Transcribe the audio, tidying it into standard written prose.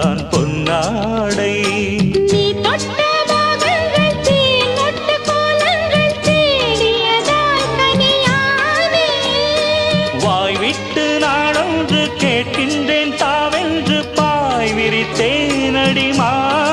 தான் பொன்னாடை. நீ தொட்ட பாகங்கள் தீமொட்டு கோலங்கள் தேடியதால் கனியானே. வாய் விட்டு நாடொன்று கேட்கின்றேன் தாவென்று பாய் விரித்தேனடி மானே.